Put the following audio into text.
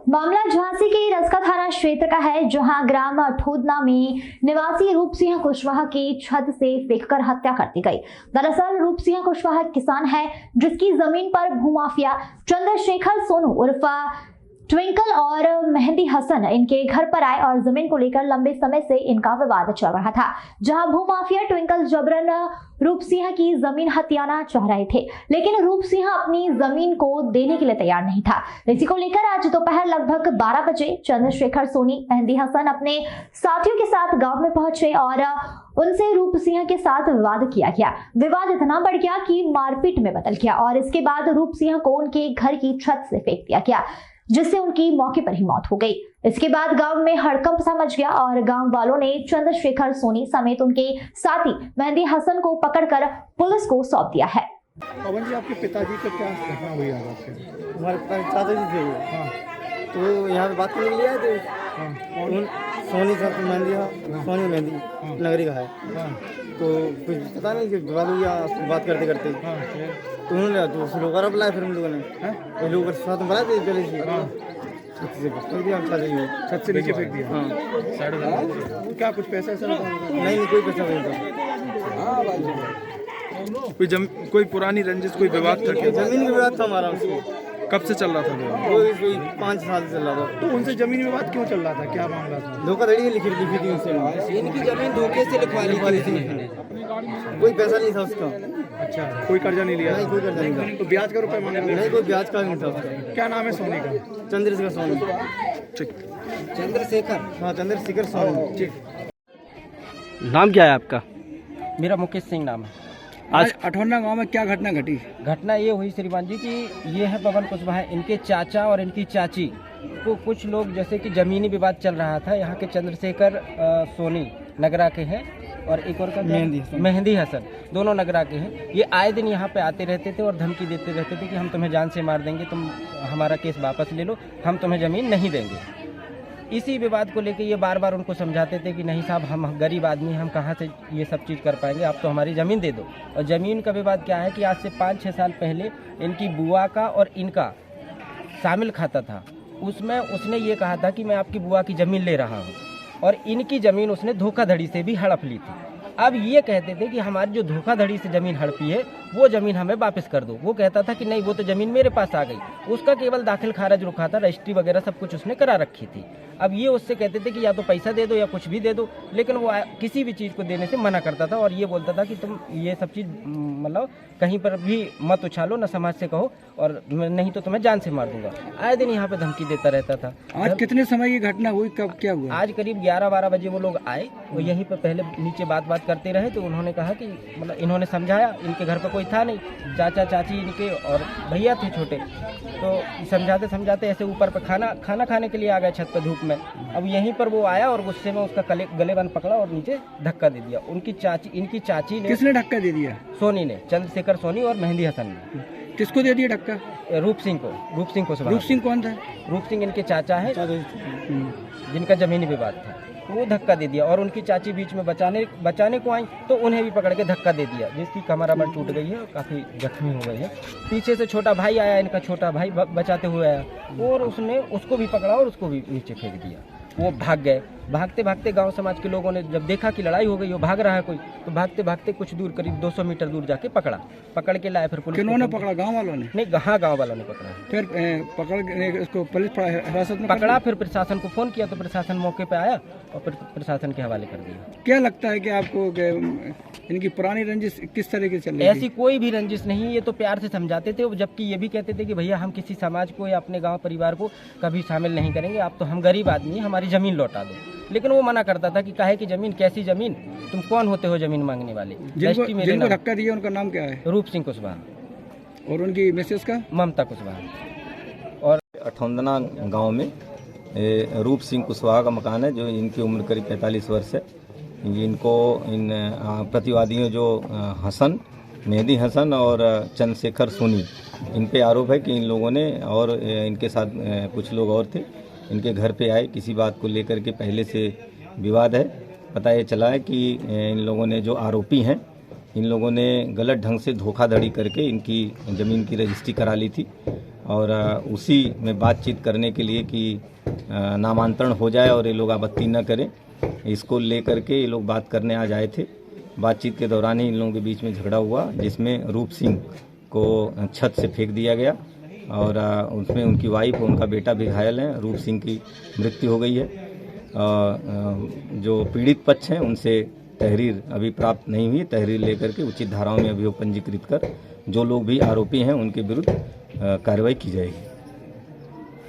मामला झांसी के रसका थाना क्षेत्र का है, जहां ग्राम ठोदना में निवासी रूप सिंह कुशवाहा की छत से फेंककर हत्या कर दी गई। दरअसल रूप सिंह कुशवाहा किसान है, जिसकी जमीन पर भूमाफिया चंद्रशेखर सोनू उर्फ ट्विंकल और मेहंदी हसन इनके घर पर आए और जमीन को लेकर लंबे समय से इनका विवाद चल रहा था। जहां भूमाफिया ट्विंकल जबरन रूप सिंह की जमीन हथियाना चाह रहे थे, लेकिन रूप सिंह अपनी जमीन को देने के लिए तैयार नहीं था। इसी को लेकर आज दोपहर लगभग 12 बजे चंद्रशेखर सोनी मेहंदी हसन अपने साथियों के साथ गांव में पहुंचे और उनसे रूप सिंह के साथ विवाद किया गया। विवाद इतना बढ़ गया कि मारपीट में बदल गया और इसके बाद रूप सिंह को उनके घर की छत से फेंक दिया गया, जिससे उनकी मौके पर ही मौत हो गई। इसके बाद गांव में हड़कंप सा मच गया और गांव वालों ने चंद्रशेखर सोनी समेत उनके साथी मेहंदी हसन को पकड़कर पुलिस को सौंप दिया है। पवन जी, आपके पिताजी का क्या घटना हुई आज आपके? हमारे चाचा जी थे वो। हाँ। तो यहाँ पे बात करने के लिए आए थे। हाँ। सोनी सर मेहंदी है, सोनी मेहंदी नगरी का है। हाँ। तो कुछ पता नहीं कि विवाद हुआ बात करते करते। हाँ। तो उन्होंने दूसरे लोग और बुलाया, फिर हम लोगों ने ये लोग साथ में बुलाए थे पहले से। छत से फेंक दिया चाचा जी, छत से नीचे फेंक दिया। हाँ। क्या कुछ पैसा ऐसा नहीं, कोई पैसा नहीं था। कोई पुरानी रंजिश, कोई विवाद था क्या? जमीन का विवाद था हमारा उसको। कब से चल रहा था विवाद? कोई 5 साल से चल रहा था। तो उनसे जमीन विवाद क्यों चल रहा था, क्या मामला था? धोखाधड़ी लिखी थी उनसे। इनकी जमीन धोखे से लिखवा ली थी। कोई पैसा नहीं था उसका। अच्छा, कोई कर्जा नहीं लिया? नहीं, कोई कर्जा नहीं था। तो ब्याज का रुपए मांगे? नहीं, कोई ब्याज का नहीं था उसका। क्या नाम है सोनी का? चंद्रशेखर सोनी। ठीक। चंद्रशेखर। हाँ, चंद्रशेखर सोनी। ठीक। नाम क्या है आपका? मेरा मुकेश सिंह नाम है। आज अठौना गांव में क्या घटना घटी? घटना ये हुई श्रीमान जी कि ये है पवन कुशवाहा, इनके चाचा और इनकी चाची को कुछ लोग, जैसे कि जमीनी विवाद चल रहा था। यहाँ के चंद्रशेखर सोनी नगरा के हैं और एक और का मेहंदी हसन, दोनों नगरा के हैं। ये आए दिन यहाँ पे आते रहते थे और धमकी देते रहते थे कि हम तुम्हें जान से मार देंगे, तुम हमारा केस वापस ले लो, हम तुम्हें ज़मीन नहीं देंगे। इसी विवाद को लेके ये बार बार उनको समझाते थे कि नहीं साहब, हम गरीब आदमी हैं, हम कहाँ से ये सब चीज़ कर पाएंगे, आप तो हमारी ज़मीन दे दो। और ज़मीन का विवाद क्या है कि आज से 5-6 साल पहले इनकी बुआ का और इनका शामिल खाता था। उसमें उसने ये कहा था कि मैं आपकी बुआ की ज़मीन ले रहा हूँ, और इनकी ज़मीन उसने धोखाधड़ी से भी हड़प ली थी। अब ये कहते थे कि हमारी जो धोखाधड़ी से ज़मीन हड़पी है वो ज़मीन हमें वापस कर दो। वो कहता था कि नहीं, वो तो ज़मीन मेरे पास आ गई। उसका केवल दाखिल खारिज रुका था, रजिस्ट्री वगैरह सब कुछ उसने करा रखी थी। अब ये उससे कहते थे कि या तो पैसा दे दो या कुछ भी दे दो, लेकिन वो किसी भी चीज़ को देने से मना करता था और ये बोलता था कि तुम ये सब चीज़ मतलब कहीं पर भी मत उछालो, ना समाज से कहो, और नहीं तो तुम्हें जान से मार दूंगा। आए दिन यहाँ पे धमकी देता रहता था। आज कितने समय की घटना हुई, कब क्या हुआ? आज करीब 11-12 बजे वो लोग आए। वो यहीं पर पहले नीचे बात करते रहे, तो उन्होंने कहा कि मतलब इन्होंने समझाया, इनके घर पर कोई था नहीं, चाचा चाची इनके और भैया थे छोटे, तो समझाते समझाते ऐसे ऊपर पर खाना खाने के लिए आ गए छत पर धूप में। अब यहीं पर वो आया और गुस्से में उसका गलेबंद पकड़ा और नीचे धक्का दे दिया। इनकी चाची ने। किसने धक्का दे दिया? सोनी ने, चंद्रशेखर सोनी और मेहंदी हसन ने। किसको दे दिया धक्का? रूप सिंह को। रूप सिंह कौन था? रूप सिंह इनके चाचा है, जिनका जमीनी विवाद था। वो धक्का दे दिया और उनकी चाची बीच में बचाने को आई, तो उन्हें भी पकड़ के धक्का दे दिया, जिसकी कमर अमर टूट गई है और काफ़ी जख्मी हो गई है। पीछे से छोटा भाई आया, इनका छोटा भाई बचाते हुए आया और उसने उसको भी पकड़ा और उसको भी नीचे फेंक दिया। वो भाग गए। भागते भागते गांव समाज के लोगों ने जब देखा कि लड़ाई हो गई, वो भाग रहा है कोई, तो भागते भागते कुछ दूर, करीब 200 मीटर दूर जाके पकड़ के लाए। फिर पुलिस। किन्होंने पकड़ा? गांव वालों ने? नहीं, हाँ, गांव वालों ने पकड़ा। फिर पकड़ के उसको पुलिस हिरासत में पकड़ा। फिर प्रशासन को फोन किया तो प्रशासन मौके पे आया और फिर प्रशासन के हवाले कर दिया। क्या लगता है कि आपको इनकी पुरानी रंजिश किस तरह की चल रही है? ऐसी कोई भी रंजिश नहीं, ये तो प्यार से समझाते थे, जबकि ये भी कहते थे कि भैया हम किसी समाज को या अपने गांव परिवार को कभी शामिल नहीं करेंगे, आप तो हम गरीब आदमी, हमारी ज़मीन लौटा दो। लेकिन वो मना करता था कि काहे की ज़मीन, कैसी ज़मीन, तुम कौन होते हो ज़मीन मांगने वाले। जिनको धक्का दिया उनका नाम क्या है? रूप सिंह कुशवाहा। और उनकी मिसेस का? ममता कुशवाहा। और अठौंदना गांव में रूप सिंह कुशवाहा का मकान है, जो इनकी उम्र करीब 45 वर्ष है। इनको इन प्रतिवादियों जो हसन, मेहंदी हसन और चंद्रशेखर सोनी, इन पे आरोप है कि इन लोगों ने और इनके साथ कुछ लोग और थे, इनके घर पे आए, किसी बात को लेकर के पहले से विवाद है। पता ये चला है कि इन लोगों ने, जो आरोपी हैं, इन लोगों ने गलत ढंग से धोखाधड़ी करके इनकी ज़मीन की रजिस्ट्री करा ली थी और उसी में बातचीत करने के लिए कि नामांतरण हो जाए और ये लोग आपत्ति न करें, इसको लेकर के ये लोग बात करने आज आए थे। बातचीत के दौरान ही इन लोगों के बीच में झगड़ा हुआ, जिसमें रूप सिंह को छत से फेंक दिया गया और उसमें उनकी वाइफ और उनका बेटा भी घायल हैं। रूप सिंह की मृत्यु हो गई है। जो पीड़ित पक्ष हैं उनसे तहरीर अभी प्राप्त नहीं हुई। तहरीर लेकर के उचित धाराओं में अभियोग पंजीकृत कर जो लोग भी आरोपी हैं उनके विरुद्ध कार्रवाई की जाएगी।